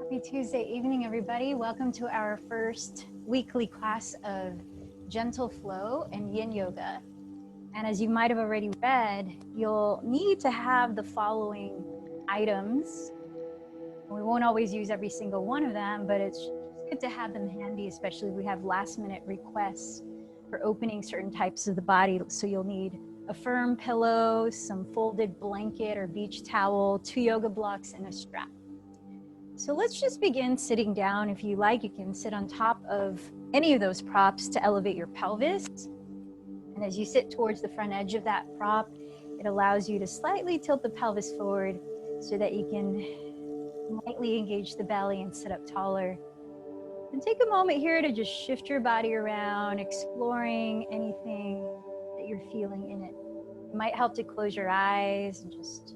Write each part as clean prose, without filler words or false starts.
Happy Tuesday evening, everybody. Welcome to our first weekly class of Gentle Flow and Yin Yoga. And as you might have already read, you'll need to have the following items. We won't always use every single one of them, but it's good to have them handy, especially if we have last minute requests for opening certain types of the body. So you'll need a firm pillow, some folded blanket or beach towel, 2 yoga blocks, and a strap. So let's just begin sitting down. If you like, you can sit on top of any of those props to elevate your pelvis. And as you sit towards the front edge of that prop, it allows you to slightly tilt the pelvis forward so that you can lightly engage the belly and sit up taller. And take a moment here to just shift your body around, exploring anything that you're feeling in it. It might help to close your eyes and just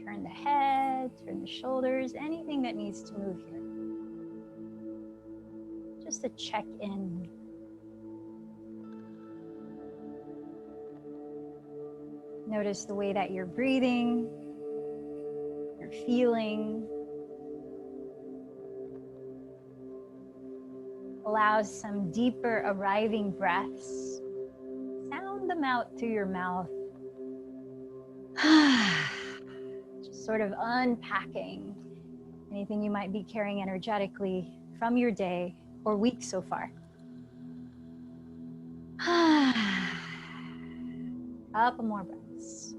turn the head, turn the shoulders, anything that needs to move here. Just a check in. Notice the way that you're breathing, you're feeling. Allow some deeper arriving breaths. Sound them out through your mouth. Just sort of unpacking anything you might be carrying energetically from your day or week so far. Couple more breaths.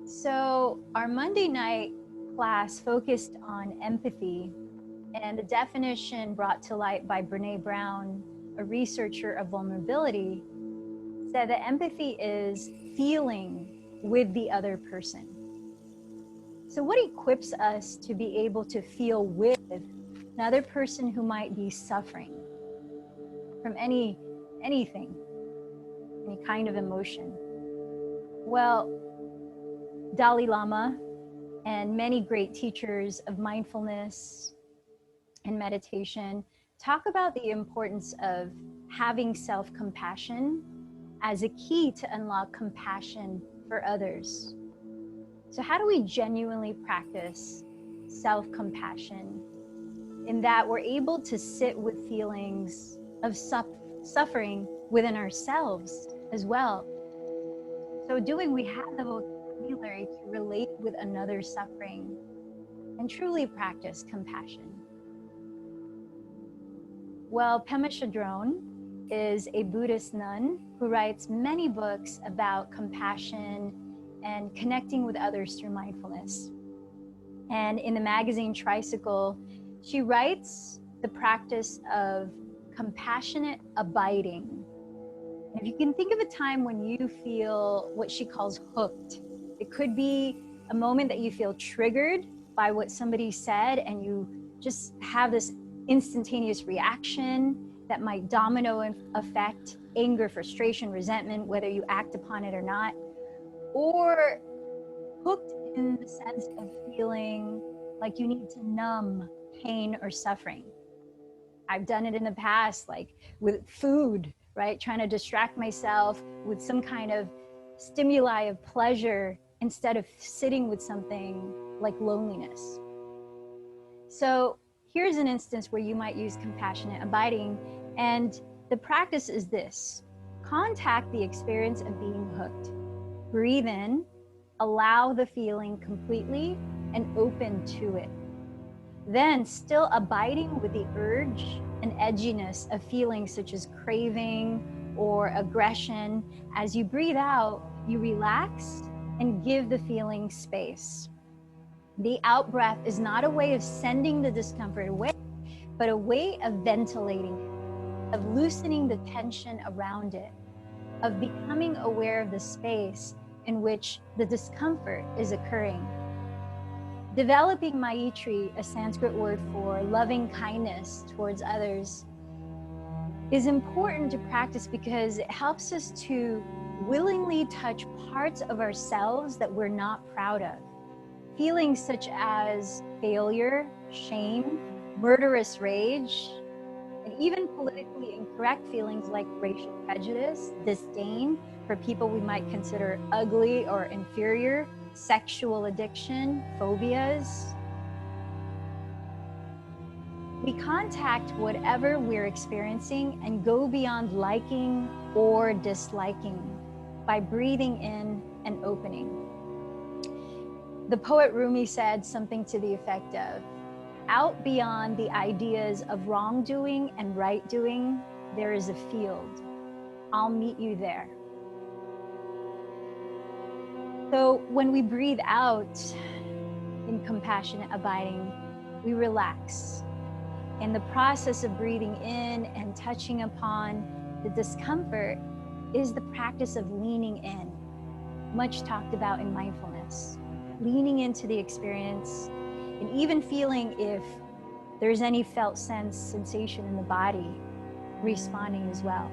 So our Monday night class focused on empathy, and the definition brought to light by Brene Brown, a researcher of vulnerability, said that empathy is feeling with the other person. So what equips us to be able to feel with another person who might be suffering from anything, any kind of emotion? Well, Dalai Lama and many great teachers of mindfulness and meditation talk about the importance of having self-compassion as a key to unlock compassion for others. So how do we genuinely practice self-compassion in that we're able to sit with feelings of suffering within ourselves as well? So doing, we have the vocabulary to relate with another's suffering and truly practice compassion. Well, Pema Chodron is a Buddhist nun who writes many books about compassion and connecting with others through mindfulness. And in the magazine Tricycle, she writes the practice of compassionate abiding. And if you can think of a time when you feel what she calls hooked, it could be a moment that you feel triggered by what somebody said and you just have this instantaneous reaction that might domino affect anger, frustration, resentment, whether you act upon it or not. Or hooked in the sense of feeling like you need to numb pain or suffering. I've done it in the past, like with food, right? Trying to distract myself with some kind of stimuli of pleasure instead of sitting with something like loneliness. So here's an instance where you might use compassionate abiding, and the practice is this: contact the experience of being hooked. Breathe in, allow the feeling completely and open to it. Then, still abiding with the urge and edginess of feelings such as craving or aggression, as you breathe out, you relax and give the feeling space. The out breath is not a way of sending the discomfort away, but a way of ventilating it, of loosening the tension around it, of becoming aware of the space in which the discomfort is occurring. Developing Maitri, a Sanskrit word for loving kindness towards others, is important to practice because it helps us to willingly touch parts of ourselves that we're not proud of. Feelings such as failure, shame, murderous rage, and even politically incorrect feelings like racial prejudice, disdain for people we might consider ugly or inferior, sexual addiction, phobias. We contact whatever we're experiencing and go beyond liking or disliking by breathing in and opening. The poet Rumi said something to the effect of, out beyond the ideas of wrongdoing and right doing, there is a field. I'll meet you there. So when we breathe out in compassionate abiding, we relax. In the process of breathing in and touching upon the discomfort is the practice of leaning in, much talked about in mindfulness. Leaning into the experience and even feeling if there's any felt sensation in the body, responding as well.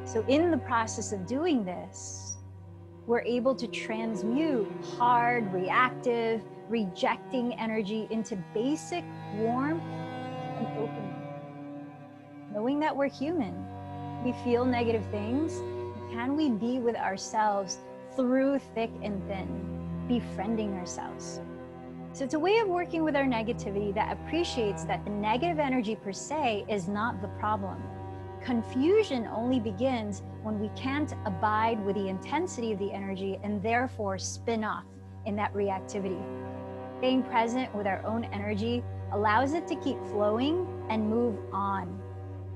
So in the process of doing this, we're able to transmute hard, reactive, rejecting energy into basic warmth and openness. Knowing that we're human, we feel negative things. Can we be with ourselves through thick and thin, befriending ourselves? So it's a way of working with our negativity that appreciates that the negative energy per se is not the problem. Confusion only begins when we can't abide with the intensity of the energy and therefore spin off in that reactivity. Staying present with our own energy allows it to keep flowing and move on.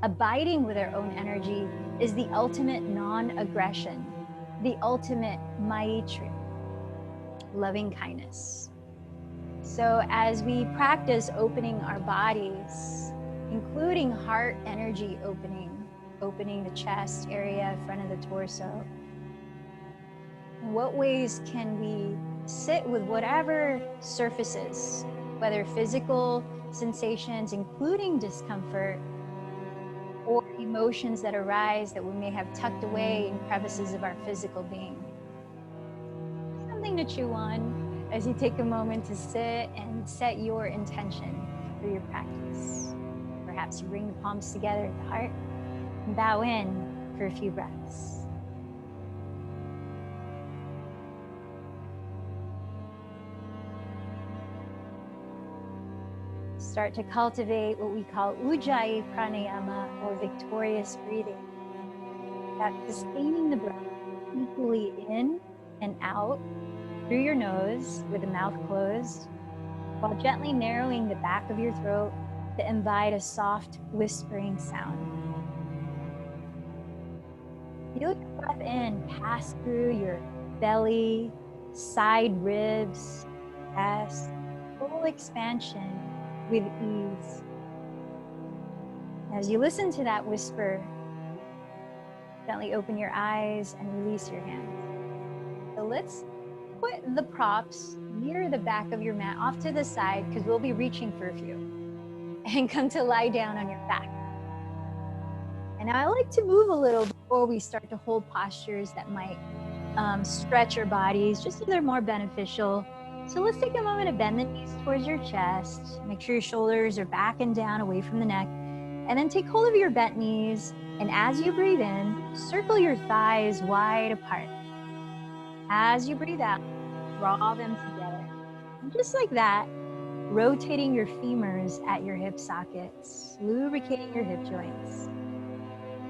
Abiding with our own energy is the ultimate non-aggression, the ultimate maitri, loving kindness. So as we practice opening our bodies, including heart energy opening the chest area, front of the torso, in what ways can we sit with whatever surfaces, whether physical sensations, including discomfort, or emotions that arise that we may have tucked away in crevices of our physical being. Something to chew on as you take a moment to sit and set your intention for your practice. Perhaps you bring the palms together at the heart and bow in for a few breaths. Start to cultivate what we call Ujjayi Pranayama, or victorious breathing. That's sustaining the breath equally in and out through your nose with the mouth closed, while gently narrowing the back of your throat to invite a soft whispering sound. Feel your breath in pass through your belly, side ribs, chest, full expansion with ease. As you listen to that whisper, gently open your eyes and release your hands. So let's put the props near the back of your mat off to the side, because we'll be reaching for a few. And come to lie down on your back. And I like to move a little before we start to hold postures that might stretch our bodies, just so they're more beneficial. So let's take a moment to bend the knees towards your chest. Make sure your shoulders are back and down away from the neck. And then take hold of your bent knees. And as you breathe in, circle your thighs wide apart. As you breathe out, draw them together. And just like that, rotating your femurs at your hip sockets, lubricating your hip joints.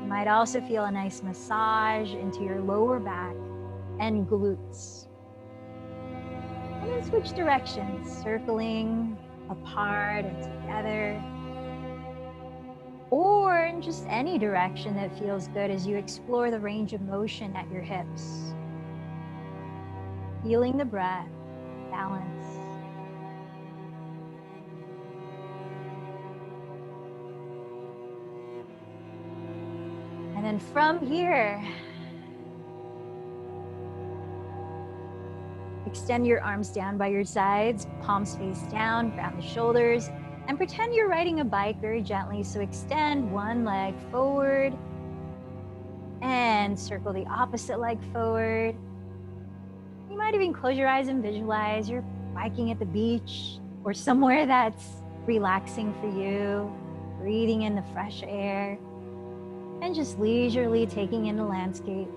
You might also feel a nice massage into your lower back and glutes. And then switch directions, circling apart and together, or in just any direction that feels good as you explore the range of motion at your hips. Feeling the breath, balance. And then from here, extend your arms down by your sides, palms face down, ground the shoulders, and pretend you're riding a bike very gently. So extend one leg forward and circle the opposite leg forward. You might even close your eyes and visualize you're biking at the beach or somewhere that's relaxing for you, breathing in the fresh air, and just leisurely taking in the landscape.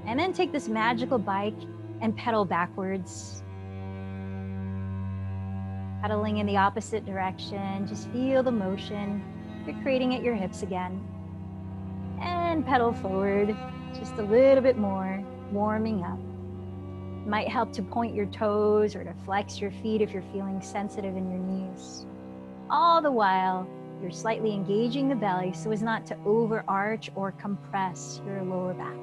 And then take this magical bike and pedal backwards. Pedaling in the opposite direction, just feel the motion you're creating at your hips again. And pedal forward just a little bit more, warming up. It might help to point your toes or to flex your feet if you're feeling sensitive in your knees. All the while, you're slightly engaging the belly so as not to overarch or compress your lower back.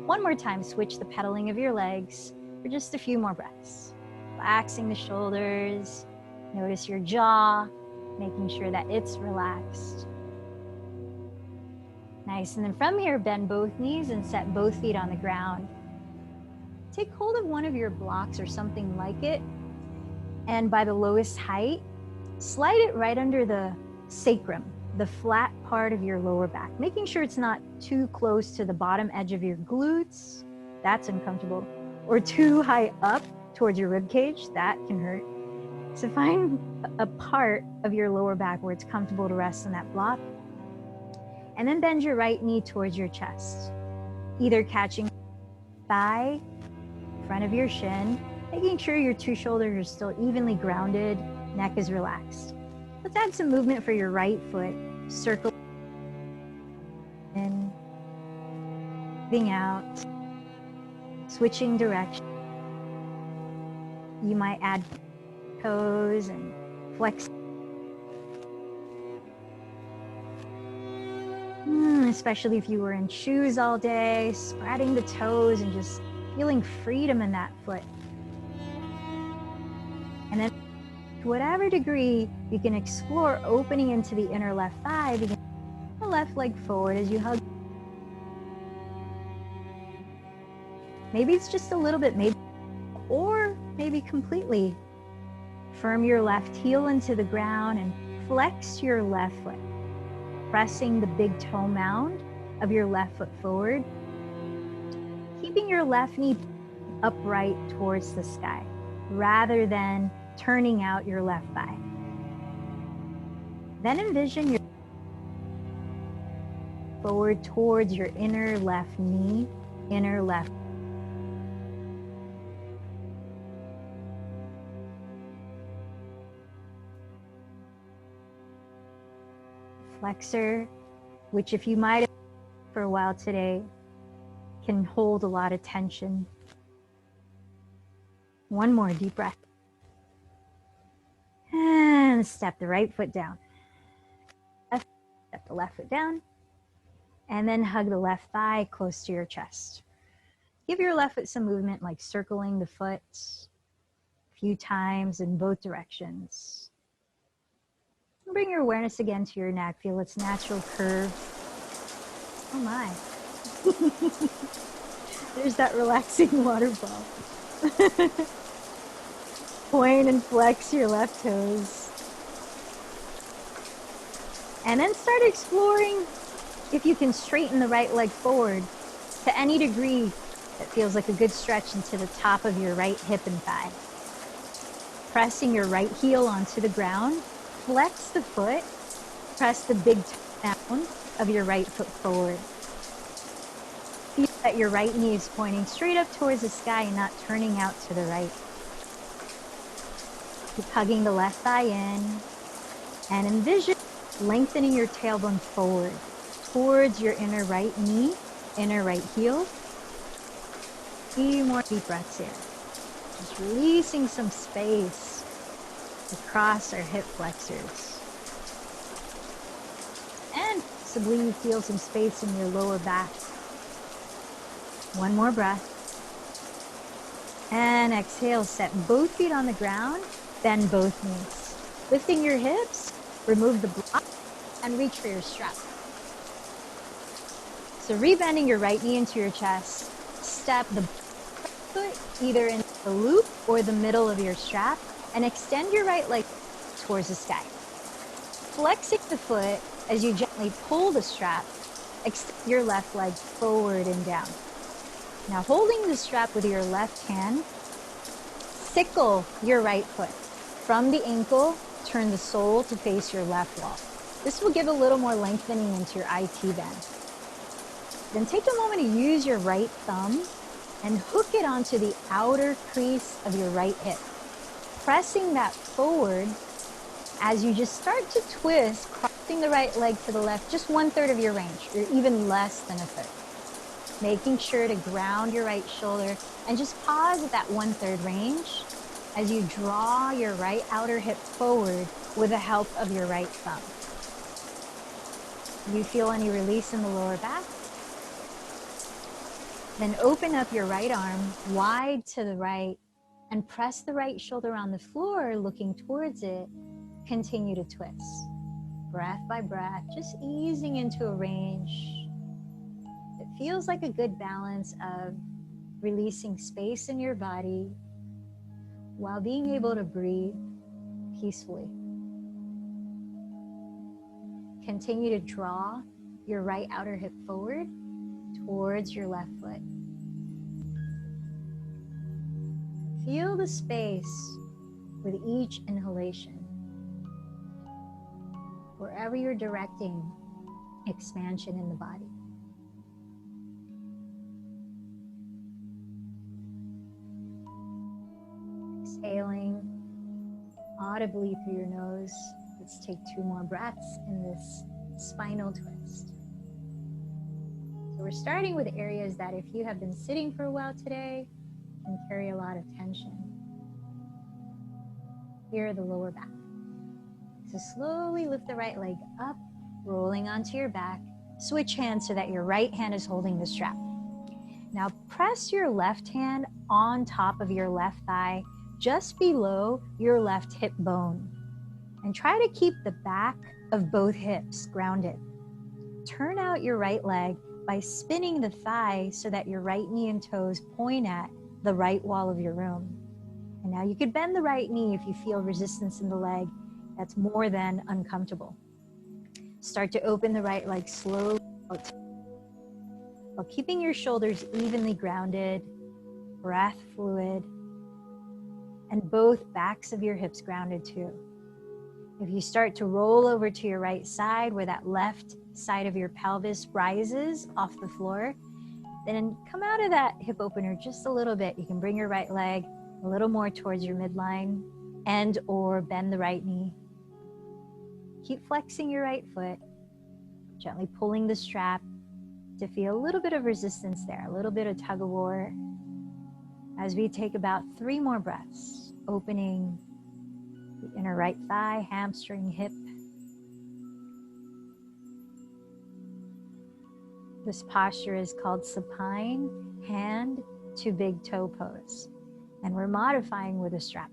One more time, switch the pedaling of your legs for just a few more breaths. Relaxing the shoulders, notice your jaw, making sure that it's relaxed. Nice, and then from here, bend both knees and set both feet on the ground. Take hold of one of your blocks or something like it, and by the lowest height, slide it right under the sacrum, the flat part of your lower back, making sure it's not too close to the bottom edge of your glutes. That's uncomfortable. Or too high up towards your rib cage. That can hurt. So find a part of your lower back where it's comfortable to rest on that block. And then bend your right knee towards your chest, either catching thigh, front of your shin, making sure your two shoulders are still evenly grounded, neck is relaxed. Let's add some movement for your right foot. Circle in, breathing out, switching direction. You might add toes and flex. Especially if you were in shoes all day, spreading the toes and just feeling freedom in that foot. And then to whatever degree you can explore opening into the inner left thigh, begin the left leg forward as you hug. Maybe it's just a little bit, maybe, or maybe completely. Firm your left heel into the ground and flex your left foot, pressing the big toe mound of your left foot forward, keeping your left knee upright towards the sky rather than turning out your left thigh. Then envision your forward towards your inner left knee, inner left. Flexor, which if you might have for a while today, can hold a lot of tension. One more deep breath. And step the right foot down. Step the left foot down. And then hug the left thigh close to your chest. Give your left foot some movement, like circling the foot a few times in both directions. Bring your awareness again to your neck. Feel its natural curve. Oh my. There's that relaxing waterfall. Point and flex your left toes. And then start exploring if you can straighten the right leg forward to any degree that feels like a good stretch into the top of your right hip and thigh. Pressing your right heel onto the ground, flex the foot, press the big toe down of your right foot forward. Feel that your right knee is pointing straight up towards the sky and not turning out to the right. Keep hugging the left thigh in and envision lengthening your tailbone forward towards your inner right knee, inner right heel. A few more deep breaths here. Just releasing some space across our hip flexors. And possibly you feel some space in your lower back. One more breath. And exhale, set both feet on the ground, bend both knees. Lifting your hips, remove the block, and reach for your strap. So rebending your right knee into your chest, step the foot either in the loop or the middle of your strap, and extend your right leg towards the sky. Flexing the foot as you gently pull the strap, extend your left leg forward and down. Now holding the strap with your left hand, sickle your right foot. From the ankle, turn the sole to face your left wall. This will give a little more lengthening into your IT bend. Then take a moment to use your right thumb and hook it onto the outer crease of your right hip. Pressing that forward as you just start to twist, crossing the right leg to the left, just 1/3 of your range, or even less than 1/3. Making sure to ground your right shoulder and just pause at that 1/3 range as you draw your right outer hip forward with the help of your right thumb. Do you feel any release in the lower back? Then open up your right arm wide to the right and press the right shoulder on the floor, looking towards it. Continue to twist. Breath by breath, just easing into a range. It feels like a good balance of releasing space in your body while being able to breathe peacefully. Continue to draw your right outer hip forward towards your left foot. Feel the space with each inhalation. Wherever you're directing expansion in the body. Exhaling audibly through your nose. Let's take 2 more breaths in this spinal twist. So we're starting with areas that, if you have been sitting for a while today, can carry a lot of tension. Here, the lower back. So slowly lift the right leg up, rolling onto your back. Switch hands so that your right hand is holding the strap. Now press your left hand on top of your left thigh, just below your left hip bone. And try to keep the back of both hips grounded. Turn out your right leg by spinning the thigh so that your right knee and toes point at the right wall of your room. And now you could bend the right knee if you feel resistance in the leg that's more than uncomfortable. Start to open the right leg slowly out, while keeping your shoulders evenly grounded, breath fluid, and both backs of your hips grounded too. If you start to roll over to your right side where that left side of your pelvis rises off the floor, then come out of that hip opener just a little bit. You can bring your right leg a little more towards your midline and or bend the right knee. Keep flexing your right foot, gently pulling the strap to feel a little bit of resistance there, a little bit of tug of war. As we take about 3 more breaths, opening the inner right thigh, hamstring, hip. This posture is called supine hand to big toe pose, and we're modifying with a strap.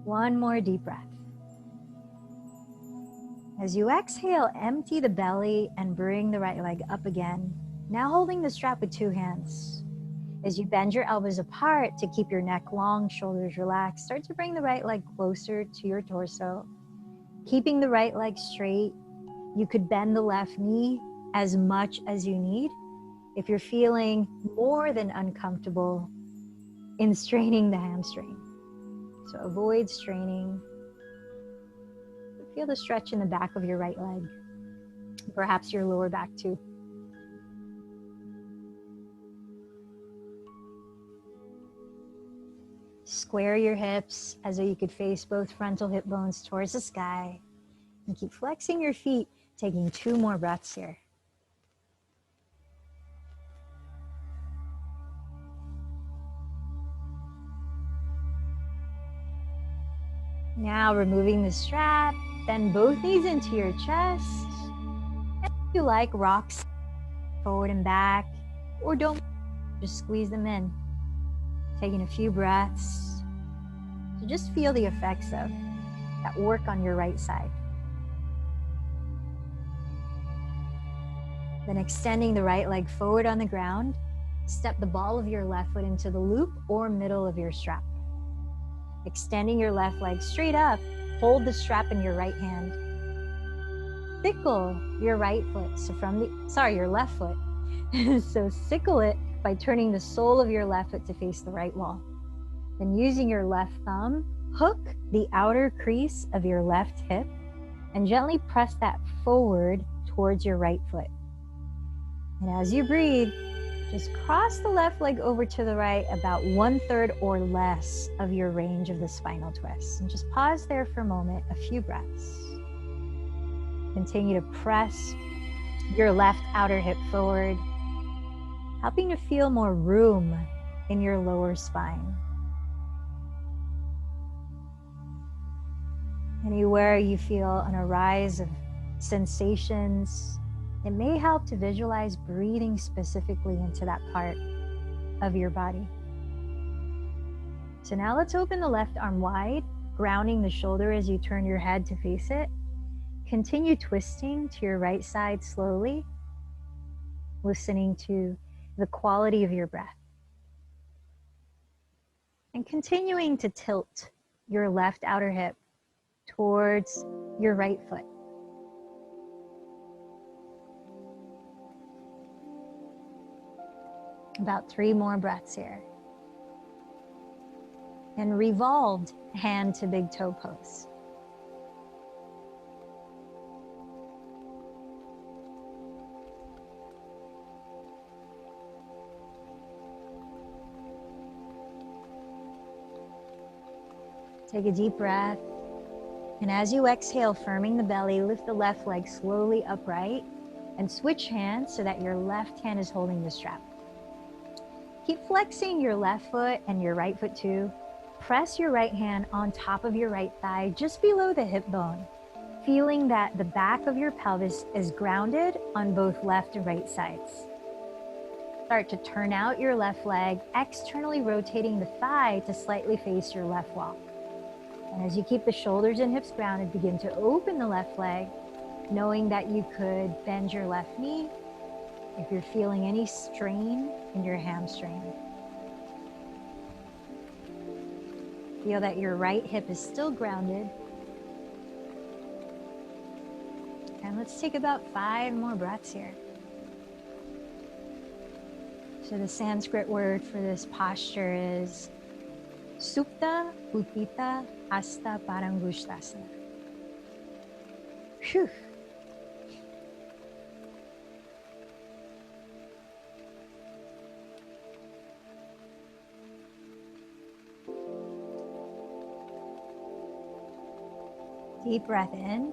One more deep breath. As you exhale, empty the belly and bring the right leg up again. Now holding the strap with 2 hands. As you bend your elbows apart to keep your neck long, shoulders relaxed, start to bring the right leg closer to your torso. Keeping the right leg straight, you could bend the left knee as much as you need if you're feeling more than uncomfortable in straining the hamstring. So avoid straining. Feel the stretch in the back of your right leg, perhaps your lower back too. Square your hips as though you could face both frontal hip bones towards the sky, and keep flexing your feet, taking 2 more breaths here. Now removing the strap, bend both knees into your chest. If you like, rocks forward and back, or don't, just squeeze them in. Taking a few breaths to just feel the effects of that work on your right side. Then extending the right leg forward on the ground, step the ball of your left foot into the loop or middle of your strap. Extending your left leg straight up, hold the strap in your right hand. Sickle your right foot, your left foot. So sickle it by turning the sole of your left foot to face the right wall. Then using your left thumb, hook the outer crease of your left hip and gently press that forward towards your right foot. And as you breathe, just cross the left leg over to the right about 1/3 or less of your range of the spinal twist. And just pause there for a moment, a few breaths. Continue to press your left outer hip forward, helping to feel more room in your lower spine. Anywhere you feel an arise of sensations, it may help to visualize breathing specifically into that part of your body. So now let's open the left arm wide, grounding the shoulder as you turn your head to face it. Continue twisting to your right side slowly, listening to the quality of your breath. And continuing to tilt your left outer hip towards your right foot. About 3 more breaths here. And revolved hand to big toe pose. Take a deep breath. And as you exhale, firming the belly, lift the left leg slowly upright and switch hands so that your left hand is holding the strap. Keep flexing your left foot and your right foot too. Press your right hand on top of your right thigh, just below the hip bone, feeling that the back of your pelvis is grounded on both left and right sides. Start to turn out your left leg, externally rotating the thigh to slightly face your left wall. And as you keep the shoulders and hips grounded, begin to open the left leg, knowing that you could bend your left knee if you're feeling any strain in your hamstring. Feel that your right hip is still grounded. And let's take about 5 more breaths here. So the Sanskrit word for this posture is Supta Utthita Hasta Parangushtasana. Phew. Deep breath in.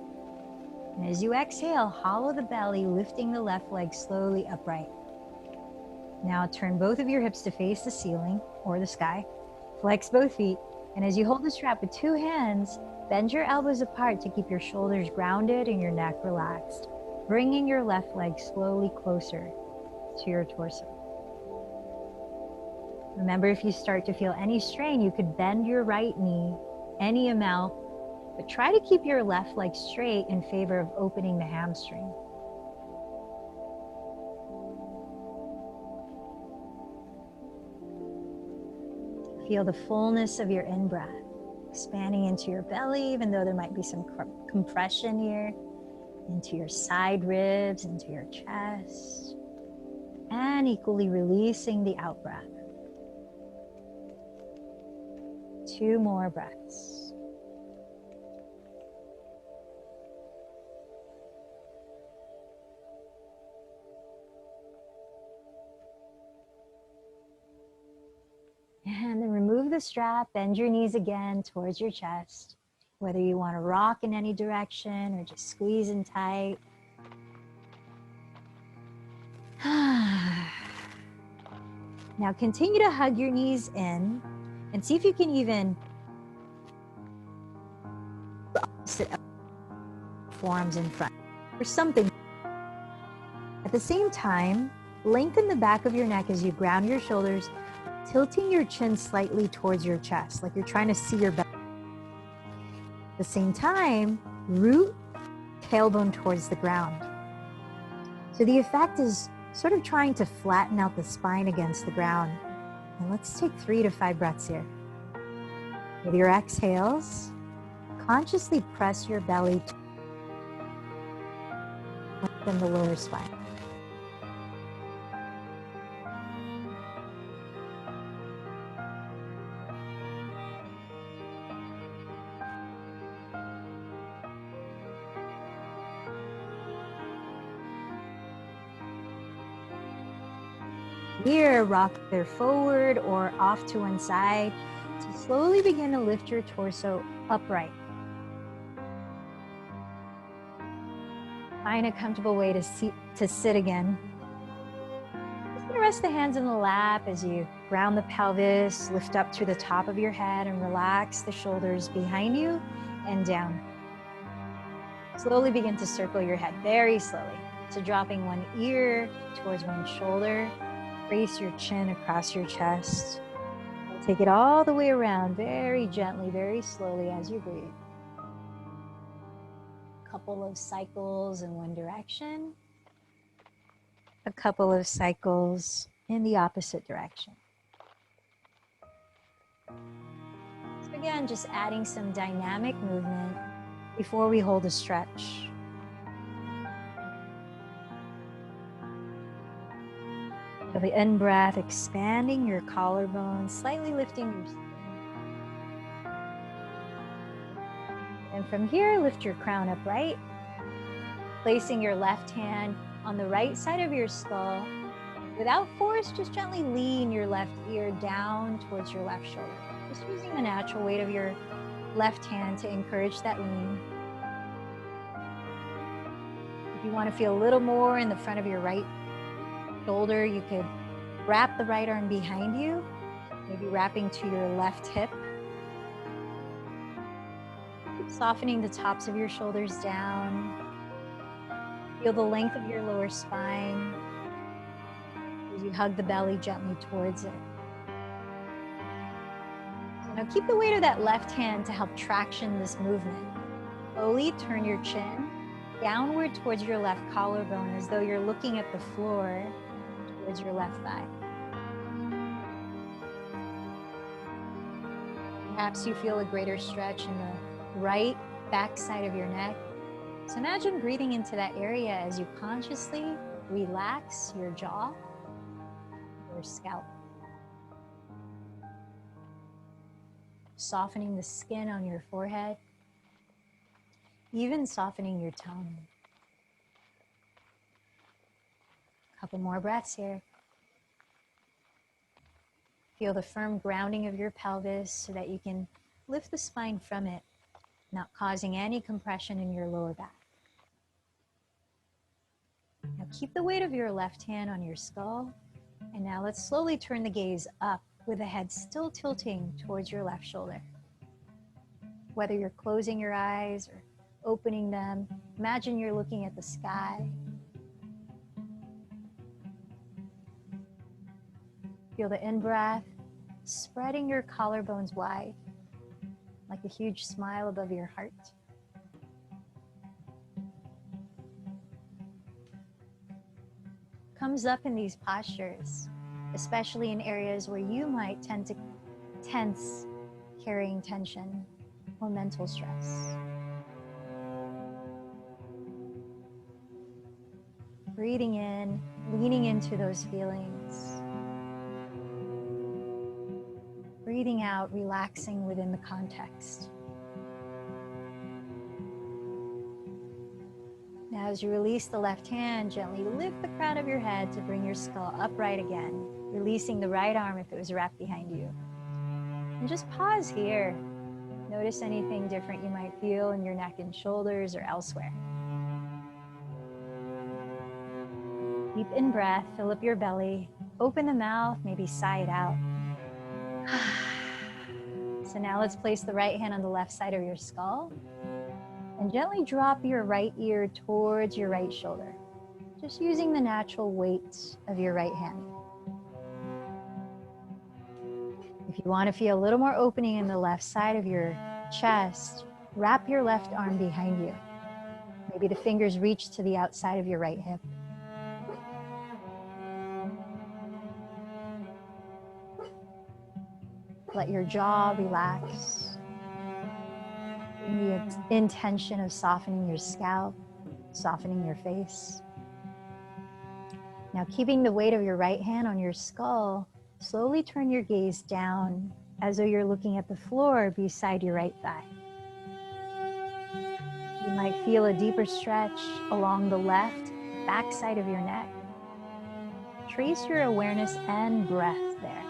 And as you exhale, hollow the belly, lifting the left leg slowly upright. Now turn both of your hips to face the ceiling or the sky. Flex both feet. And as you hold the strap with 2 hands, bend your elbows apart to keep your shoulders grounded and your neck relaxed, bringing your left leg slowly closer to your torso. Remember, if you start to feel any strain, you could bend your right knee any amount, but try to keep your left leg straight in favor of opening the hamstring. Feel the fullness of your in-breath, expanding into your belly, even though there might be some compression here, into your side ribs, into your chest, and equally releasing the out-breath. 2 more breaths. And then remove the strap, bend your knees again towards your chest, whether you want to rock in any direction or just squeeze in tight. Now continue to hug your knees in and see if you can even sit up, forearms in front or something. At the same time, lengthen the back of your neck as you ground your shoulders, tilting your chin slightly towards your chest, like you're trying to see your belly. At the same time, root tailbone towards the ground. So the effect is sort of trying to flatten out the spine against the ground. And let's take 3 to 5 breaths here. With your exhales, consciously press your belly to lengthen the lower spine. here, rock either forward or off to one side. So slowly begin to lift your torso upright. Find a comfortable way to sit again. Just gonna rest the hands in the lap as you round the pelvis, lift up through the top of your head and relax the shoulders behind you and down. Slowly begin to circle your head, very slowly. So dropping one ear towards one shoulder, raise your chin across your chest. And take it all the way around, very gently, very slowly as you breathe. A couple of cycles in one direction. A couple of cycles in the opposite direction. So again, just adding some dynamic movement before we hold a stretch. Feel the in-breath expanding your collarbone, slightly lifting your skin. And from here, lift your crown upright, placing your left hand on the right side of your skull. Without force, just gently lean your left ear down towards your left shoulder. Just using the natural weight of your left hand to encourage that lean. If you want to feel a little more in the front of your right shoulder, you could wrap the right arm behind you, maybe wrapping to your left hip. Keep softening the tops of your shoulders down. Feel the length of your lower spine as you hug the belly gently towards it. So now keep the weight of that left hand to help traction this movement. Slowly turn your chin downward towards your left collarbone as though you're looking at the floor towards your left thigh. Perhaps you feel a greater stretch in the right back side of your neck. So imagine breathing into that area as you consciously relax your jaw, your scalp. Softening the skin on your forehead, even softening your tongue. Couple more breaths here. Feel the firm grounding of your pelvis so that you can lift the spine from it, not causing any compression in your lower back. Now keep the weight of your left hand on your skull. And now let's slowly turn the gaze up with the head still tilting towards your left shoulder. Whether you're closing your eyes or opening them, imagine you're looking at the sky. Feel the in-breath, spreading your collarbones wide, like a huge smile above your heart. Comes up in these postures, especially in areas where you might tend to tense, carrying tension or mental stress. Breathing in, leaning into those feelings. Breathing out, relaxing within the context. Now as you release the left hand, gently lift the crown of your head to bring your skull upright again, releasing the right arm if it was wrapped behind you. And just pause here. Notice anything different you might feel in your neck and shoulders or elsewhere. Deep in breath, fill up your belly, open the mouth, maybe sigh it out. So now let's place the right hand on the left side of your skull and gently drop your right ear towards your right shoulder, just using the natural weight of your right hand. If you want to feel a little more opening in the left side of your chest, wrap your left arm behind you. Maybe the fingers reach to the outside of your right hip. Let your jaw relax. Bring the intention of softening your scalp, softening your face. Now, keeping the weight of your right hand on your skull, slowly turn your gaze down as though you're looking at the floor beside your right thigh. You might feel a deeper stretch along the left back side of your neck. trace your awareness and breath there.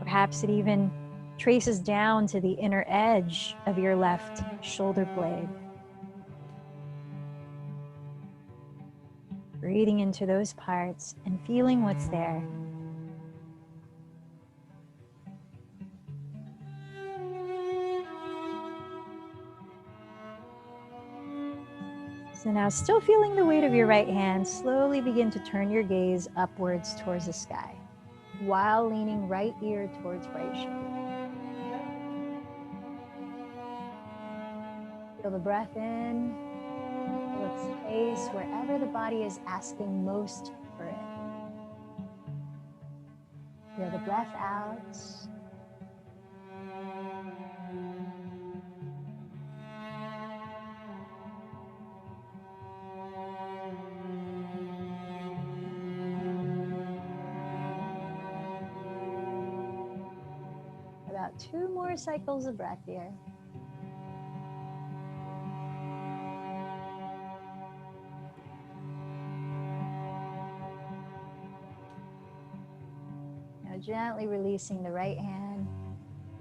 Perhaps it even traces down to the inner edge of your left shoulder blade. Breathing into those parts and feeling what's there. So now, still feeling the weight of your right hand, slowly begin to turn your gaze upwards towards the sky, while leaning right ear towards right shoulder. Feel the breath in, feel its space wherever the body is asking most for it. Feel the breath out. About 2 more cycles of breath here. Now gently releasing the right hand,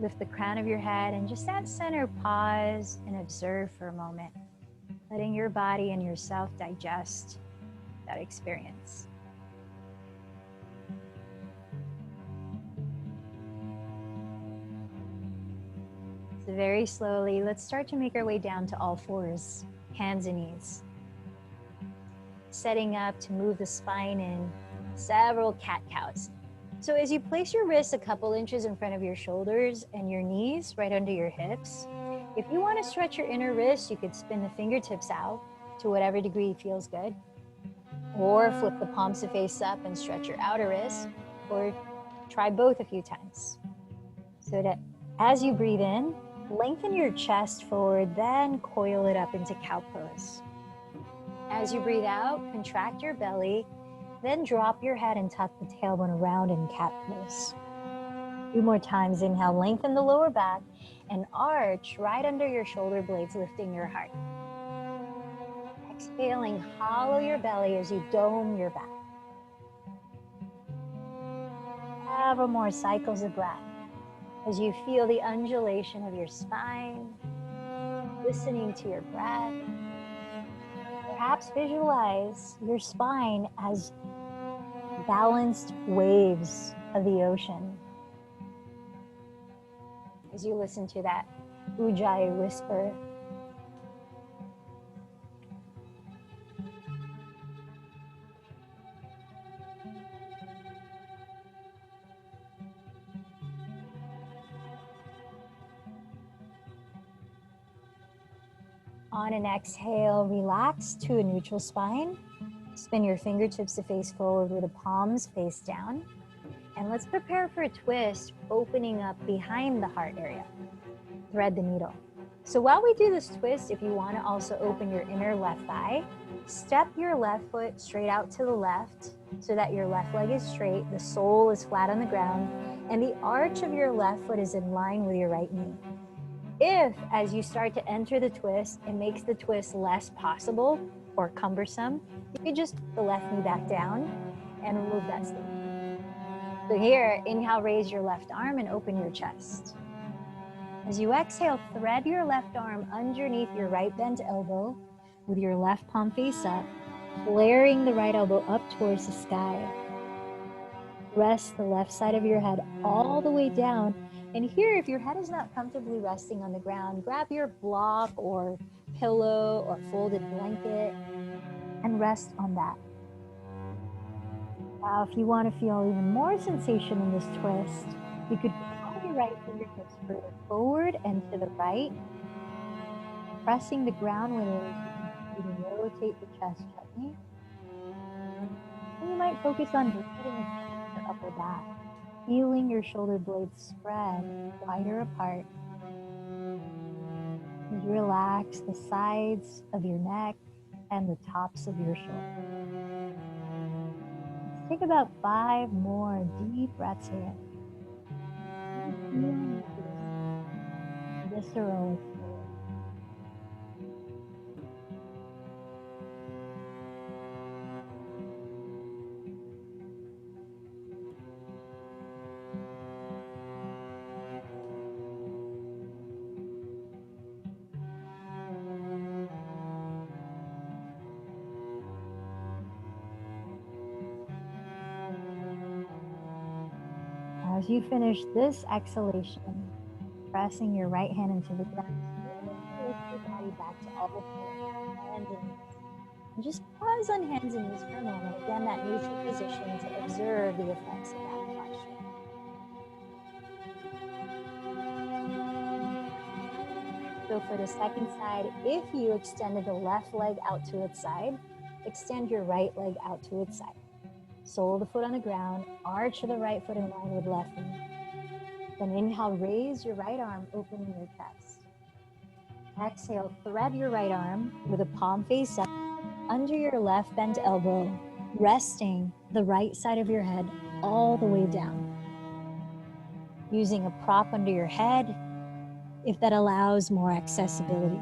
lift the crown of your head, and just at center, pause and observe for a moment, letting your body and yourself digest that experience. So very slowly, let's start to make our way down to all fours, hands and knees. Setting up to move the spine in several cat-cows. So as you place your wrists a couple inches in front of your shoulders and your knees right under your hips, if you want to stretch your inner wrist, you could spin the fingertips out to whatever degree feels good, or flip the palms to face up and stretch your outer wrist, or try both a few times. So that as you breathe in, lengthen your chest forward, then coil it up into cow pose. As you breathe out, contract your belly, then drop your head and tuck the tailbone around in cat pose. 2 more times. Inhale, lengthen the lower back and arch right under your shoulder blades, lifting your heart. Exhaling, hollow your belly as you dome your back. Several more cycles of breath as you feel the undulation of your spine, listening to your breath. Perhaps visualize your spine as balanced waves of the ocean. As you listen to that Ujjayi whisper. On an exhale, relax to a neutral spine. Spin your fingertips to face forward with the palms face down. And let's prepare for a twist, opening up behind the heart area. Thread the needle. So while we do this twist, if you want to also open your inner left thigh, step your left foot straight out to the left so that your left leg is straight, the sole is flat on the ground, and the arch of your left foot is in line with your right knee. If, as you start to enter the twist, it makes the twist less possible or cumbersome, you can just put the left knee back down and remove that statement. So here, inhale, raise your left arm and open your chest. As you exhale, thread your left arm underneath your right bent elbow with your left palm face up, flaring the right elbow up towards the sky. Rest the left side of your head all the way down. And here, if your head is not comfortably resting on the ground, grab your block or pillow or folded blanket and rest on that. Now, if you want to feel even more sensation in this twist, you could pull your right fingertips further forward and to the right, pressing the ground with it. You can rotate the chest gently. And you might focus on breathing your upper back, feeling your shoulder blades spread wider apart. As you relax the sides of your neck and the tops of your shoulders. Take about 5 more deep breaths here. Feeling this visceral experience. As you finish this exhalation, pressing your right hand into the ground, lift your body back to all fours, hands and knees. And just pause on hands and knees for a moment. Again, that neutral position to observe the effects of that posture. So for the second side, if you extended the left leg out to its side, extend your right leg out to its side. Sole of the foot on the ground, arch of the right foot in line with left knee. Then inhale, raise your right arm, opening your chest. Exhale, thread your right arm with a palm face up under your left bent elbow, resting the right side of your head all the way down. Using a prop under your head, if that allows more accessibility.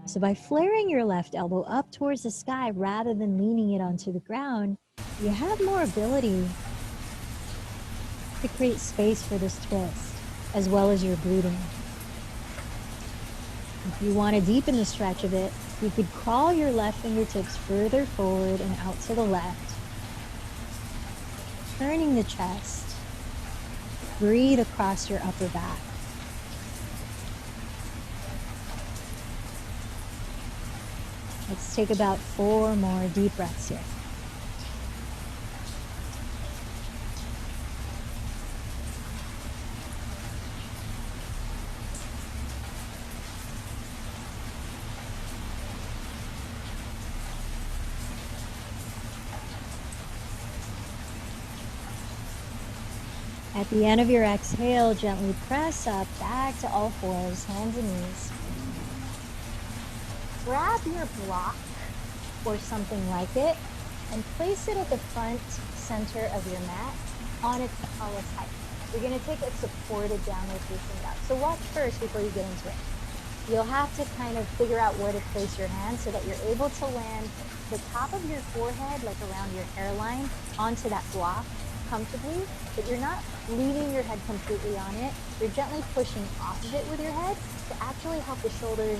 So by flaring your left elbow up towards the sky rather than leaning it onto the ground, you have more ability to create space for this twist, as well as your gluten. If you want to deepen the stretch of it, you could crawl your left fingertips further forward and out to the left, turning the chest. Breathe across your upper back. Let's take about 4 more deep breaths here. At the end of your exhale, gently press up back to all fours, hands and knees. Grab your block or something like it and place it at the front center of your mat on its tallest height. You're going to take a supported downward facing dog. So watch first before you get into it. You'll have to kind of figure out where to place your hands so that you're able to land the top of your forehead, like around your hairline, onto that block comfortably, but you're not leaning your head completely on it. You're gently pushing off of it with your head to actually help the shoulders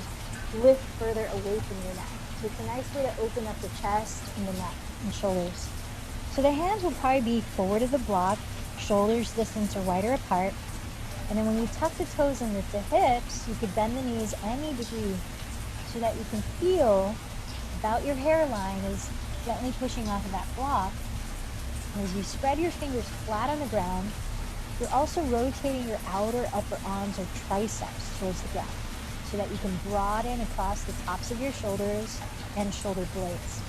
lift further away from your neck. So it's a nice way to open up the chest and the neck and shoulders. So the hands will probably be forward of the block, shoulders distance or wider apart. And then when you tuck the toes in with the hips, you could bend the knees any degree so that you can feel about your hairline is gently pushing off of that block. And as you spread your fingers flat on the ground, you're also rotating your outer upper arms or triceps towards the ground so that you can broaden across the tops of your shoulders and shoulder blades.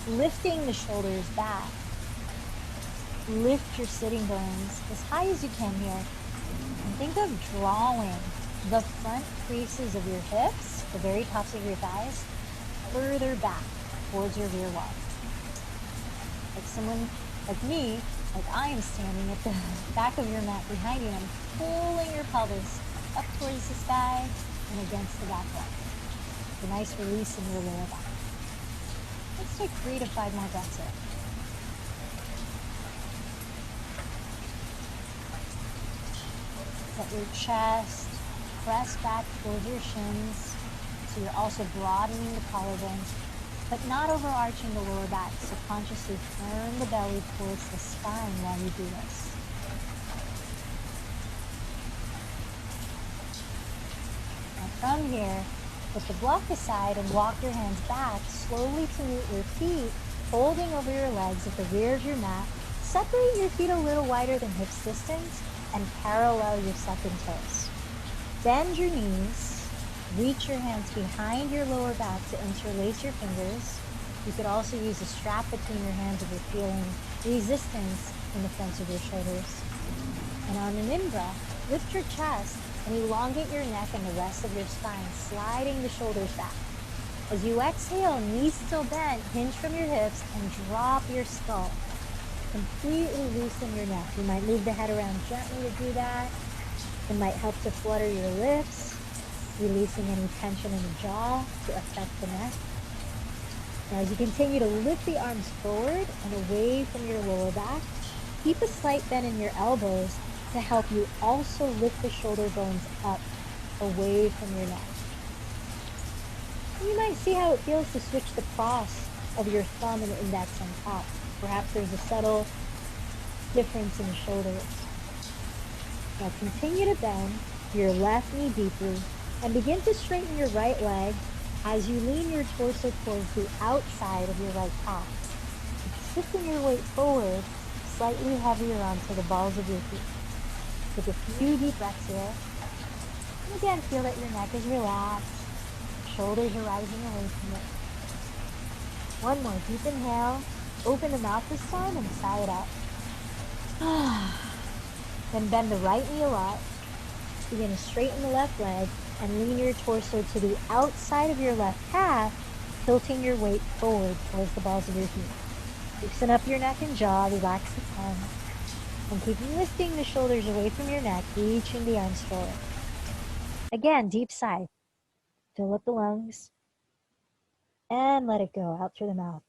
Lifting the shoulders back. Lift your sitting bones as high as you can here. And think of drawing the front creases of your hips, the very tops of your thighs, further back towards your rear wall. Like someone like me, like I am standing at the back of your mat behind you, and I'm pulling your pelvis up towards the sky and against the back wall. A nice release in your lower back. Let's take 3 to 5 more breaths here. Let your chest press back towards your shins, so you're also broadening the collarbones, but not overarching the lower back. So consciously turn the belly towards the spine while you do this. Now from here, put the block aside and walk your hands back slowly to meet your feet, holding over your legs at the rear of your mat. Separate your feet a little wider than hips distance and parallel your second toes. Bend your knees, reach your hands behind your lower back to interlace your fingers. You could also use a strap between your hands if you're feeling resistance in the fronts of your shoulders. And on an in-breath, lift your chest and elongate your neck and the rest of your spine, sliding the shoulders back. As you exhale, knees still bent, hinge from your hips, and drop your skull. Completely loosen your neck. You might move the head around gently to do that. It might help to flutter your lips, releasing any tension in the jaw to affect the neck. Now, as you continue to lift the arms forward and away from your lower back, keep a slight bend in your elbows to help you also lift the shoulder bones up away from your neck. You might see how it feels to switch the cross of your thumb and index on top. Perhaps there's a subtle difference in the shoulders. Now continue to bend your left knee deeply and begin to straighten your right leg as you lean your torso towards the outside of your right calf. Shifting your weight forward, slightly heavier onto the balls of your feet. Take a few deep breaths here. And again, feel that your neck is relaxed. Shoulders are rising away from it. One more deep inhale. Open the mouth this time and sigh it out. Then bend the right knee a lot. Begin to straighten the left leg and lean your torso to the outside of your left calf, tilting your weight forward towards the balls of your feet. Loosen up your neck and jaw, relax the tongue, and keep lifting the shoulders away from your neck, reaching the arms forward. Again, deep sigh. Fill up the lungs and let it go out through the mouth.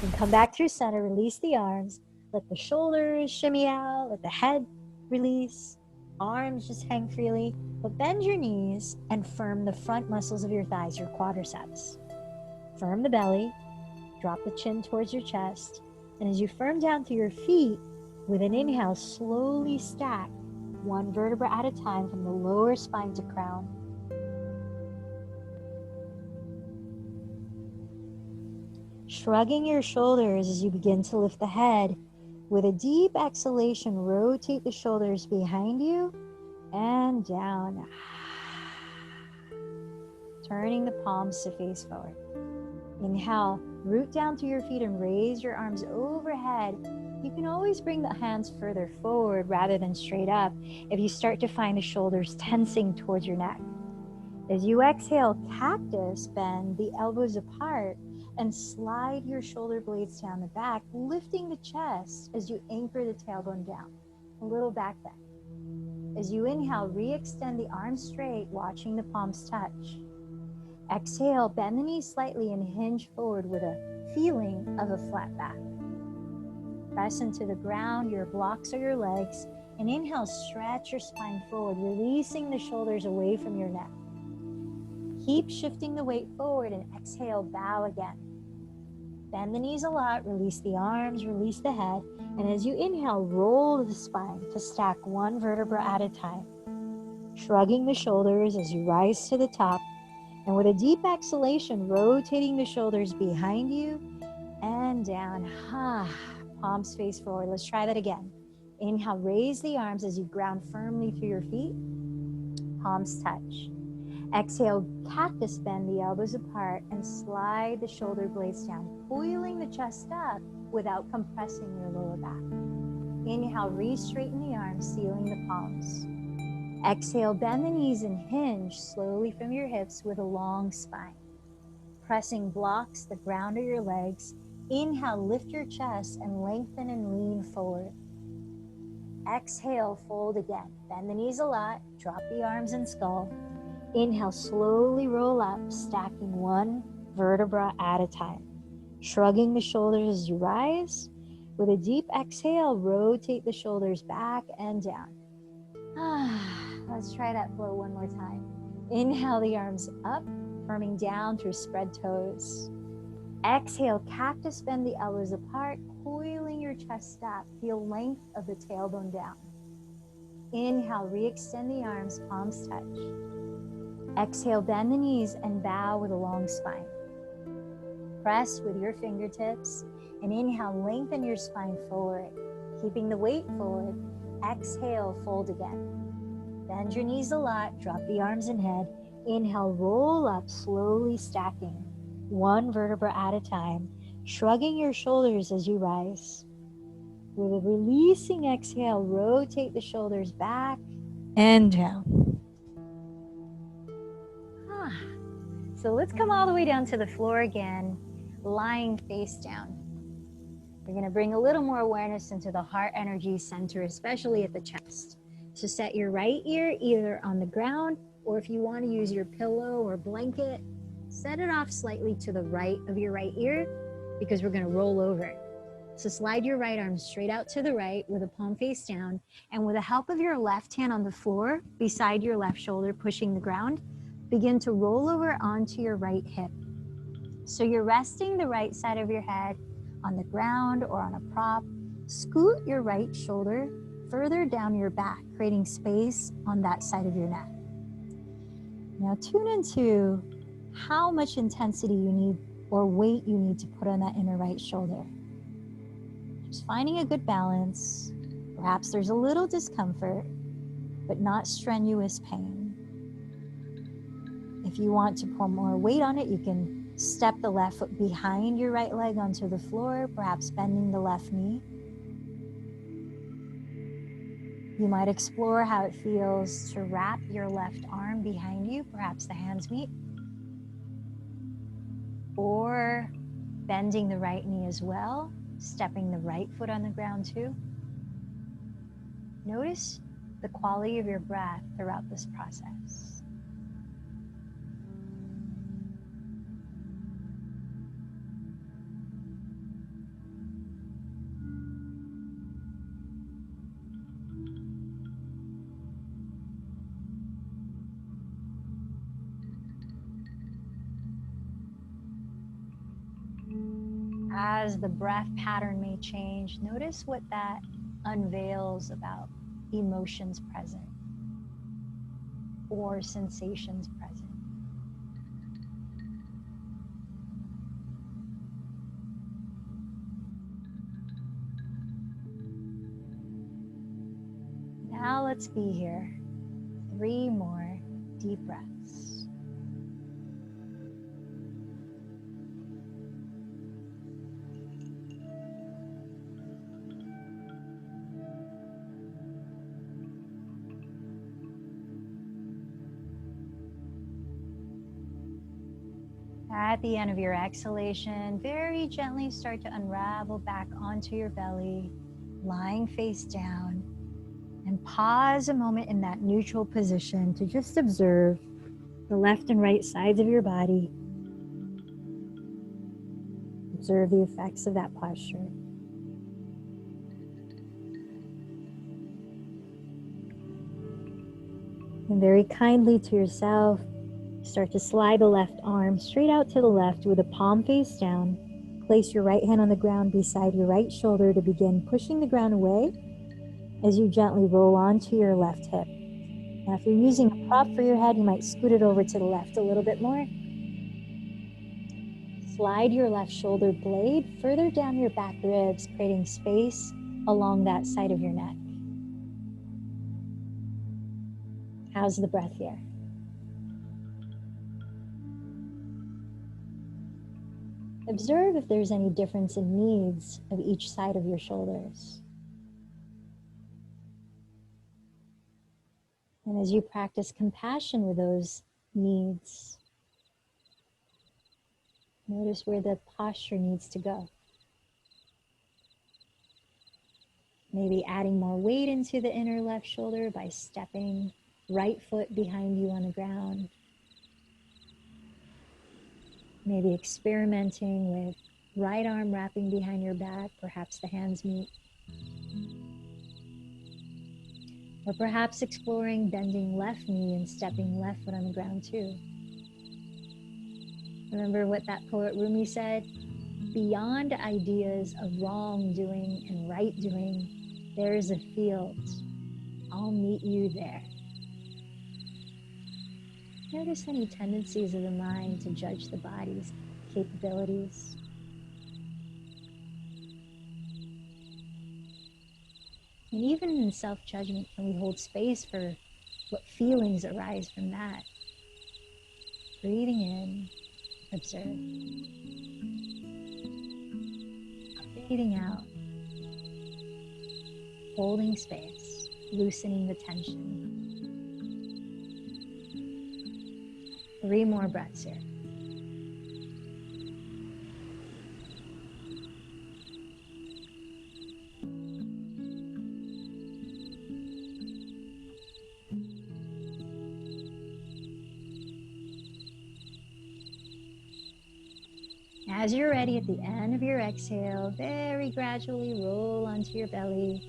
And come back through center, release the arms, let the shoulders shimmy out, let the head release, arms just hang freely, but bend your knees and firm the front muscles of your thighs, your quadriceps. Firm the belly, drop the chin towards your chest, and as you firm down to your feet, with an inhale, slowly stack one vertebra at a time from the lower spine to crown. Shrugging your shoulders as you begin to lift the head. With a deep exhalation, rotate the shoulders behind you and down. Turning the palms to face forward. Inhale, root down to your feet and raise your arms overhead. You can always bring the hands further forward rather than straight up if you start to find the shoulders tensing towards your neck. As you exhale, cactus, bend the elbows apart and slide your shoulder blades down the back, lifting the chest as you anchor the tailbone down. A little back bend. As you inhale, re-extend the arms straight, watching the palms touch. Exhale, bend the knees slightly and hinge forward with a feeling of a flat back. Press into the ground, your blocks are your legs, and inhale, stretch your spine forward, releasing the shoulders away from your neck. Keep shifting the weight forward and exhale, bow again. Bend the knees a lot, release the arms, release the head, and as you inhale, roll the spine to stack one vertebra at a time. Shrugging the shoulders as you rise to the top, and with a deep exhalation, rotating the shoulders behind you and down. Palms face forward. Let's try that again. Inhale, raise the arms as you ground firmly through your feet. Palms touch. Exhale, cactus, bend the elbows apart and slide the shoulder blades down, coiling the chest up without compressing your lower back. Inhale, re-straighten the arms, sealing the palms. Exhale, bend the knees and hinge slowly from your hips with a long spine. Pressing blocks the ground of your legs. Inhale, lift your chest and lengthen and lean forward. Exhale, fold again. Bend the knees a lot, drop the arms and skull. Inhale, slowly roll up, stacking one vertebra at a time. Shrugging the shoulders as you rise. With a deep exhale, rotate the shoulders back and down. Let's try that flow one more time. Inhale the arms up, firming down through spread toes. Exhale, cactus, bend the elbows apart, coiling your chest up. Feel length of the tailbone down. Inhale, re-extend the arms, palms touch. Exhale, bend the knees and bow with a long spine. Press with your fingertips and inhale, lengthen your spine forward. Keeping the weight forward, exhale, fold again. Bend your knees a lot, drop the arms and head. Inhale, roll up, slowly stacking, one vertebra at a time, shrugging your shoulders as you rise. With a releasing exhale, rotate the shoulders back and down. So let's come all the way down to the floor again, lying face down. We're going to bring a little more awareness into the heart energy center, especially at the chest. So set your right ear either on the ground, or if you want to use your pillow or blanket, set it off slightly to the right of your right ear, because we're going to roll over it. So slide your right arm straight out to the right with a palm face down, and with the help of your left hand on the floor beside your left shoulder pushing the ground, begin to roll over onto your right hip. So you're resting the right side of your head on the ground or on a prop. Scoot your right shoulder further down your back, creating space on that side of your neck. Now tune into how much intensity you need or weight you need to put on that inner right shoulder. Just finding a good balance. Perhaps there's a little discomfort, but not strenuous pain. If you want to put more weight on it, you can step the left foot behind your right leg onto the floor, perhaps bending the left knee. You might explore how it feels to wrap your left arm behind you, perhaps the hands meet, or bending the right knee as well, stepping the right foot on the ground too. Notice the quality of your breath throughout this process. As the breath pattern may change, notice what that unveils about emotions present or sensations present. Now let's be here. 3 more deep breaths. At the end of your exhalation, very gently start to unravel back onto your belly, lying face down, and pause a moment in that neutral position to just observe the left and right sides of your body. Observe the effects of that posture. And very kindly to yourself, start to slide the left arm straight out to the left with a palm face down. Place your right hand on the ground beside your right shoulder to begin pushing the ground away as you gently roll onto your left hip. Now, if you're using a prop for your head, you might scoot it over to the left a little bit more. Slide your left shoulder blade further down your back ribs, creating space along that side of your neck. How's the breath here? Observe if there's any difference in needs of each side of your shoulders. And as you practice compassion with those needs, notice where the posture needs to go. Maybe adding more weight into the inner left shoulder by stepping right foot behind you on the ground. Maybe experimenting with right arm wrapping behind your back, perhaps the hands meet. Or perhaps exploring bending left knee and stepping left foot on the ground too. Remember what that poet Rumi said? Beyond ideas of wrongdoing and right doing, there is a field. I'll meet you there. Notice any tendencies of the mind to judge the body's capabilities. And even in self-judgment, can we hold space for what feelings arise from that? Breathing in, observe. Breathing out, holding space, loosening the tension. 3 more breaths here. As you're ready, at the end of your exhale, very gradually roll onto your belly,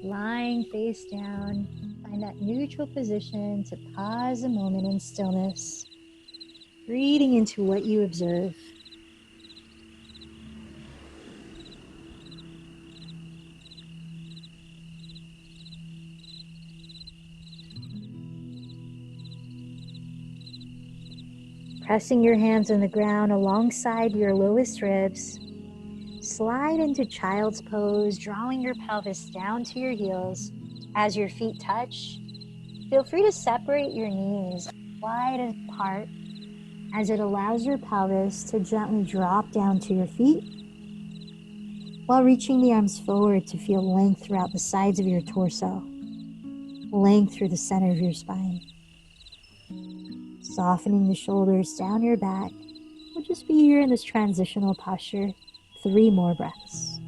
lying face down. Find that neutral position to pause a moment in stillness, breathing into what you observe. Pressing your hands on the ground alongside your lowest ribs, slide into child's pose, drawing your pelvis down to your heels. As your feet touch, feel free to separate your knees wide apart as it allows your pelvis to gently drop down to your feet while reaching the arms forward to feel length throughout the sides of your torso, length through the center of your spine. Softening the shoulders down your back. We'll just be here in this transitional posture. 3 more breaths.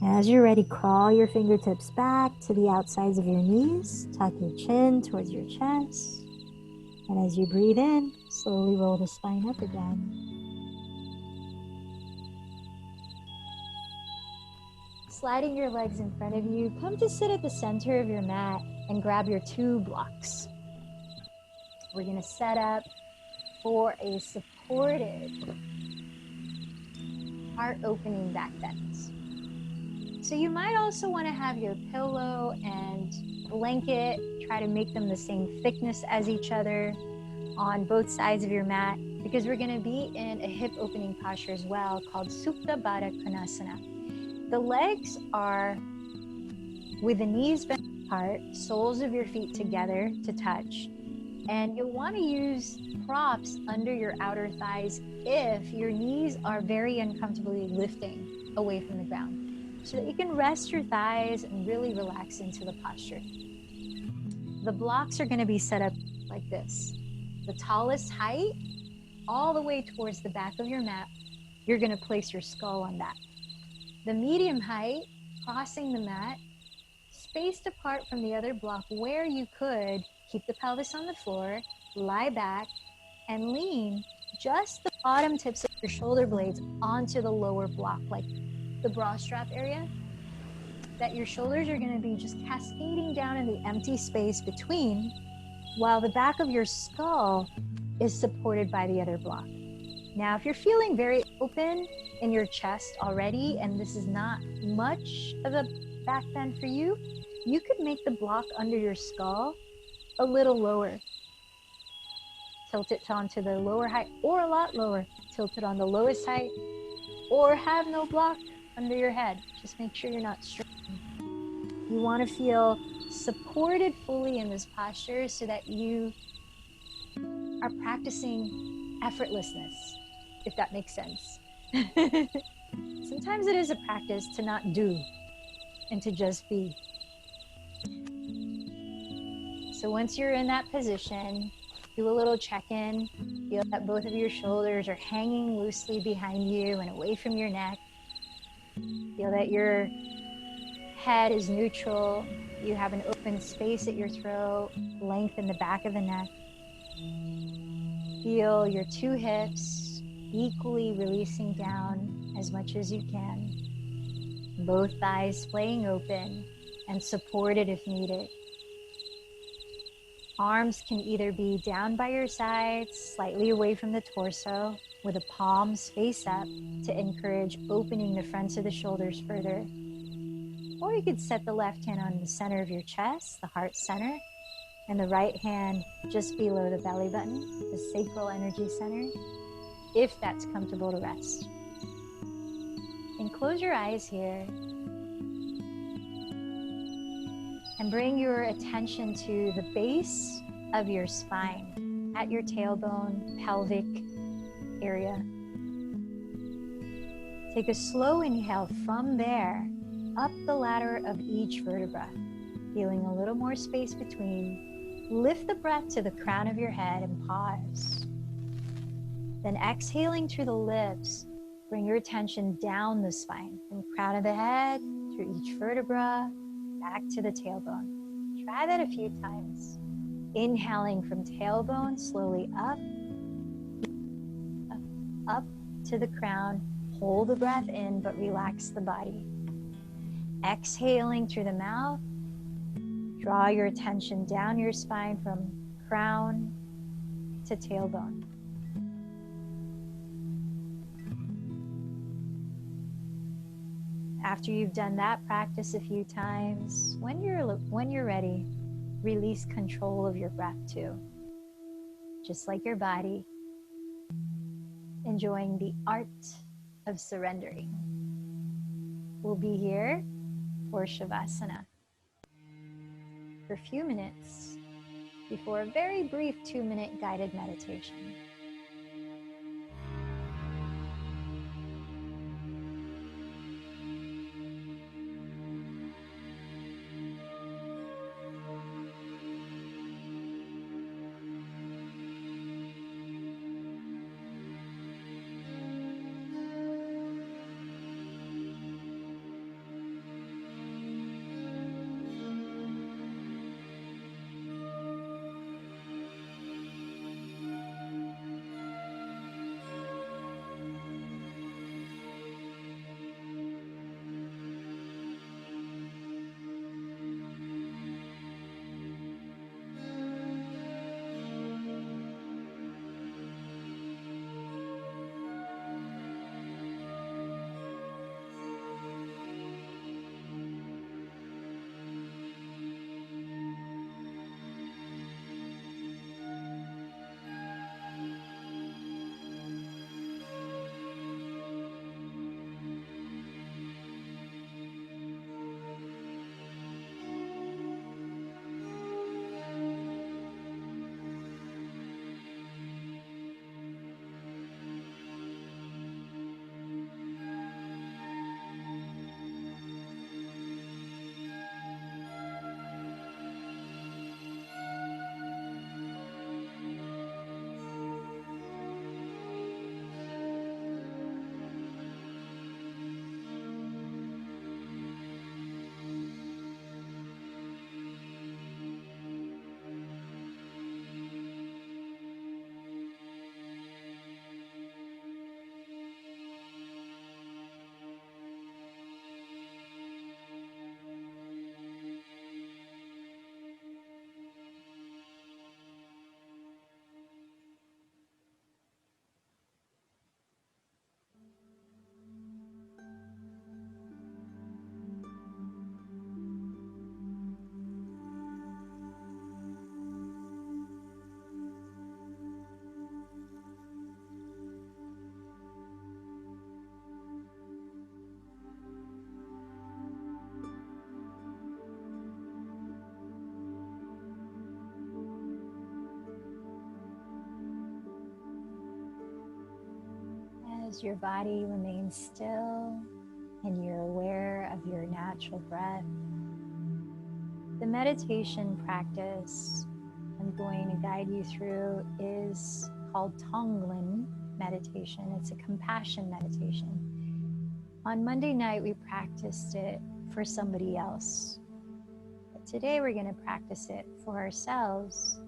As you're ready, crawl your fingertips back to the outsides of your knees. Tuck your chin towards your chest. And as you breathe in, slowly roll the spine up again. Sliding your legs in front of you, come to sit at the center of your mat and grab your 2 blocks. We're going to set up for a supported heart opening back bend. So you might also want to have your pillow and blanket, try to make them the same thickness as each other on both sides of your mat, because we're going to be in a hip opening posture as well called Supta Baddha Konasana. The legs are with the knees bent apart, soles of your feet together to touch, and you'll want to use props under your outer thighs if your knees are very uncomfortably lifting away from the ground, so that you can rest your thighs and really relax into the posture. The blocks are going to be set up like this. The tallest height, all the way towards the back of your mat, you're going to place your skull on that. The medium height, crossing the mat, spaced apart from the other block where you could keep the pelvis on the floor, lie back, and lean just the bottom tips of your shoulder blades onto the lower block, like the bra strap area, that your shoulders are going to be just cascading down in the empty space between, while the back of your skull is supported by the other block. Now, if you're feeling very open in your chest already, and this is not much of a back bend for you, you could make the block under your skull a little lower. Tilt it onto the lower height, or a lot lower. Tilt it on the lowest height, or have no block under your head. Just make sure you're not straining. You want to feel supported fully in this posture so that you are practicing effortlessness, if that makes sense. Sometimes it is a practice to not do and to just be. So once you're in that position, do a little check-in. Feel that both of your shoulders are hanging loosely behind you and away from your neck. Feel that your head is neutral. You have an open space at your throat, length in the back of the neck. Feel your 2 hips equally releasing down as much as you can. Both thighs splaying open and supported if needed. Arms can either be down by your sides, slightly away from the torso, with the palms face up to encourage opening the fronts of the shoulders further. Or you could set the left hand on the center of your chest, the heart center, and the right hand just below the belly button, the sacral energy center, if that's comfortable to rest. And close your eyes here and bring your attention to the base of your spine, at your tailbone, pelvic area. Take a slow inhale from there, up the ladder of each vertebra, feeling a little more space between. Lift the breath to the crown of your head and pause. Then exhaling through the lips, Bring your attention down the spine, from crown of the head, through each vertebra, back to the tailbone. Try that a few times. Inhaling from tailbone, slowly up, up to the crown. Hold the breath in, but relax the body. Exhaling through the mouth. Draw your attention down your spine from crown to tailbone. After you've done that practice a few times, when you're ready, release control of your breath too. Just like your body, enjoying the art of surrendering. We'll be here for Shavasana for a few minutes before a very brief 2-minute guided meditation. As your body remains still and you're aware of your natural breath, the meditation practice I'm going to guide you through is called Tonglen meditation. It's a compassion meditation. On Monday night, we practiced it for somebody else. But today, we're going to practice it for ourselves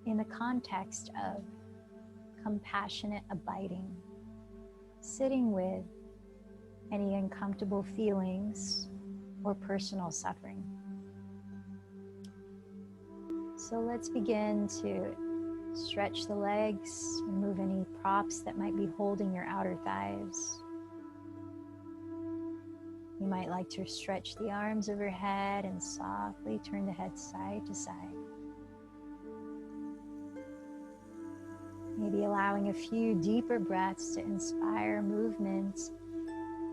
in the context of compassionate abiding, sitting with any uncomfortable feelings or personal suffering. So let's begin to stretch the legs, remove any props that might be holding your outer thighs. You might like to stretch the arms overhead and softly turn the head side to side. Maybe allowing a few deeper breaths to inspire movement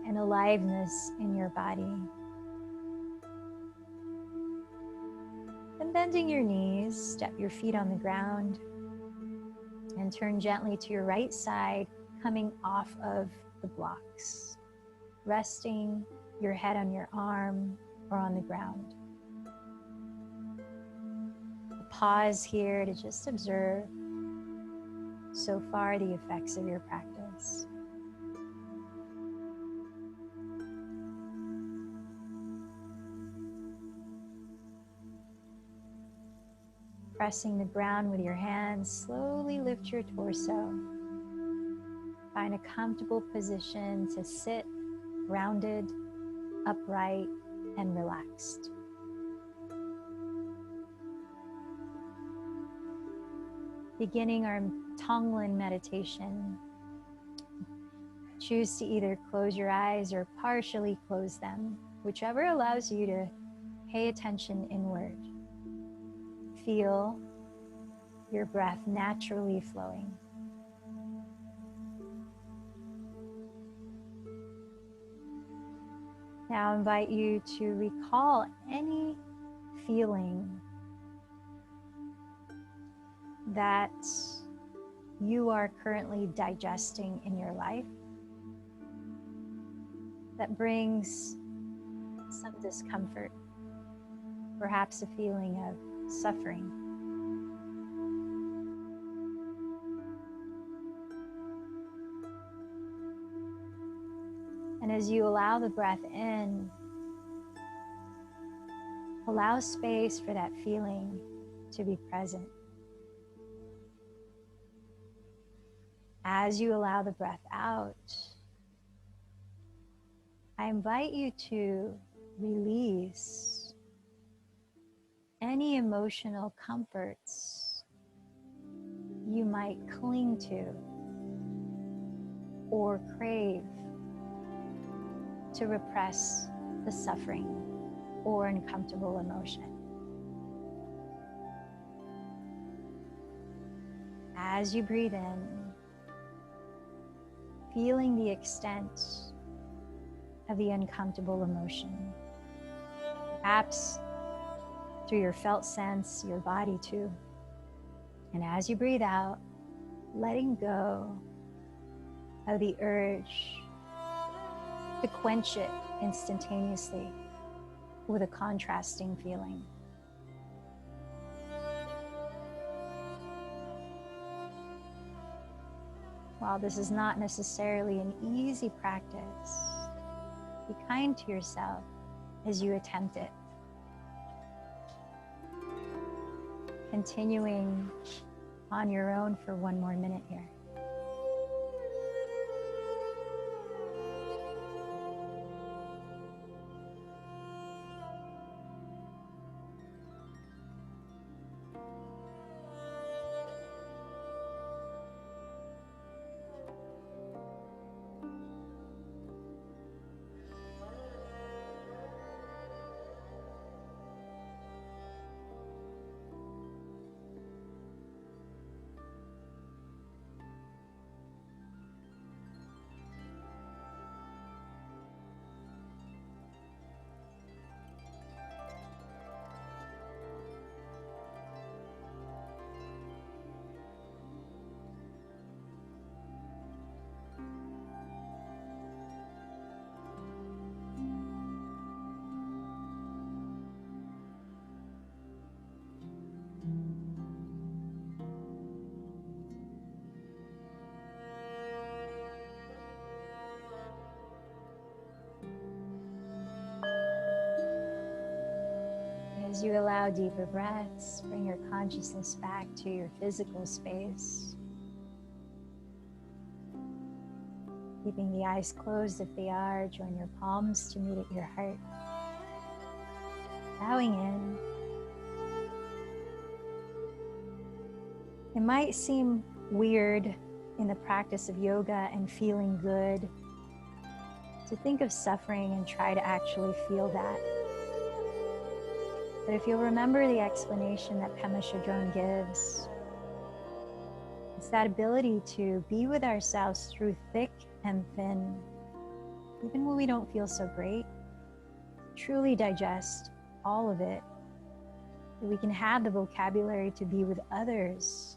and aliveness in your body. And bending your knees, step your feet on the ground and turn gently to your right side, coming off of the blocks, resting your head on your arm or on the ground. Pause here to just observe so far the effects of your practice. Pressing the ground with your hands, slowly lift your torso. Find a comfortable position to sit grounded, upright, and relaxed. Beginning our Tonglen meditation, choose to either close your eyes or partially close them, whichever allows you to pay attention inward. Feel your breath naturally flowing. Now I invite you to recall any feeling that you are currently digesting in your life that brings some discomfort, perhaps a feeling of suffering. And as you allow the breath in, allow space for that feeling to be present. As you allow the breath out, I invite you to release any emotional comforts you might cling to or crave to repress the suffering or uncomfortable emotion. As you breathe in, feeling the extent of the uncomfortable emotion, perhaps through your felt sense, your body too. And as you breathe out, letting go of the urge to quench it instantaneously with a contrasting feeling. While this is not necessarily an easy practice, be kind to yourself as you attempt it. Continuing on your own for one more minute here. As you allow deeper breaths, bring your consciousness back to your physical space. Keeping the eyes closed if they are, join your palms to meet at your heart. Bowing in. It might seem weird in the practice of yoga and feeling good to think of suffering and try to actually feel that. But if you'll remember the explanation that Pema Chodron gives, it's that ability to be with ourselves through thick and thin, even when we don't feel so great, truly digest all of it, that we can have the vocabulary to be with others,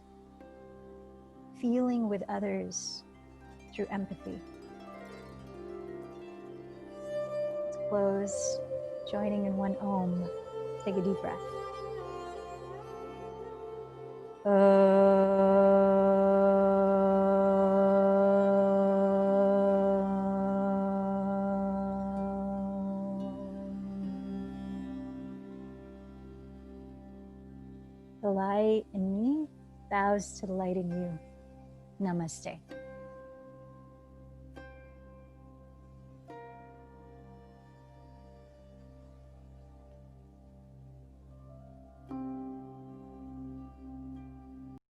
feeling with others through empathy. Let's close, joining in one Om. Take a deep breath. The light in me bows to the light in you. Namaste.